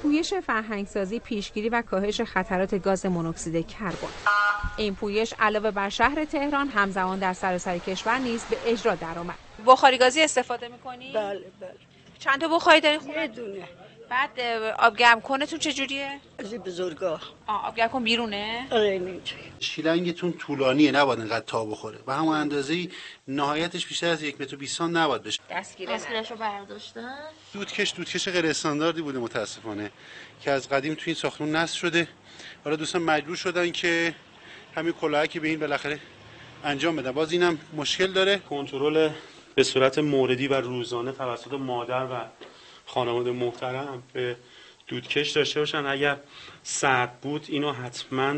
پویش فرهنگسازی، پیشگیری و کاهش خطرات گاز مونوکسید کربن. این پویش علاوه بر شهر تهران همزمان در سراسر کشور نیز به اجرا درآمد. بخاری گازی استفاده می‌کنی؟ بله. چند تا بخاری داری خونه؟ یه دونه. بعد آب گرم کنتون چجوریه؟ از بزرگا. آب گرم کن بیرونه؟ آره اینجوری. شیلنگتون طولانیه، نباید اینقدر تا بخوره و همون اندازه‌ای نهایتش بیشتر از 1.20 متر نباید بشه. دستگیرشو برداشتن. دودکش غیر استانداردی بوده متاسفانه که از قدیم توی این ساختمون نصب شده. حالا دوستان مجبور شدن که همین کلاهک به این بالاخره انجام بدن. باز اینم مشکل داره. کنترل به صورت موردی و روزانه توسط مادر و خانواده محترم به دودکش داشته باشن. اگر سرد بود اینو حتما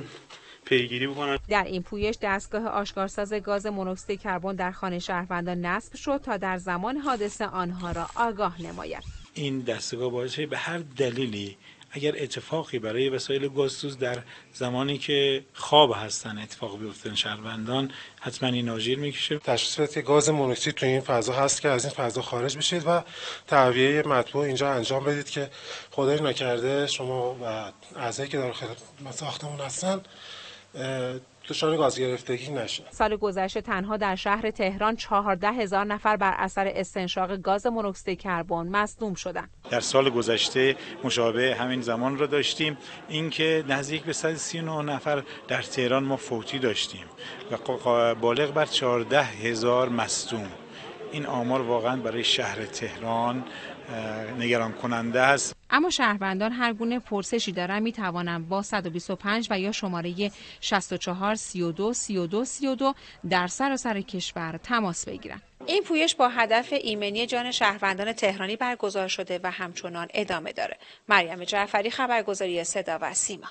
پیگیری بکنن. در این پویش دستگاه آشکارساز گاز مونوکسید کربن در خانه شهروندان نصب شد تا در زمان حادثه آنها را آگاه نماید. این دستگاه باعث به هر دلیلی اگر اتفاقی برای وسایل گازسوز در زمانی که خواب هستن اتفاق بیفته شهروندان حتما این آژیر میکشه. تشخیص بدید که گاز مونوکسید تو این فضا هست که از این فضا خارج بشید و تعبیه مطبوع اینجا انجام بدید که خدای نکرده شما و اعضایی که داخل ساختمون هستن دچار گاز گرفتگی نشه. سال گذشته تنها در شهر تهران 14,000 نفر بر اثر استنشاق گاز مونوکسید کربن مصدوم شدند. در سال گذشته مشابه همین زمان را داشتیم، اینکه نزدیک به 139 نفر در تهران ما فوتی داشتیم و بالغ بر 14,000 مصدوم. این آمار واقعا برای شهر تهران نگران کننده است. اما شهروندان هر گونه پرسشی دارن می توانند با 125 و یا شماره 64 32 32 32 در سراسر کشور تماس بگیرند. این پویش با هدف ایمنی جان شهروندان تهرانی برگزار شده و همچنان ادامه داره. مریم جعفری، خبرگزاری صدا و سیما.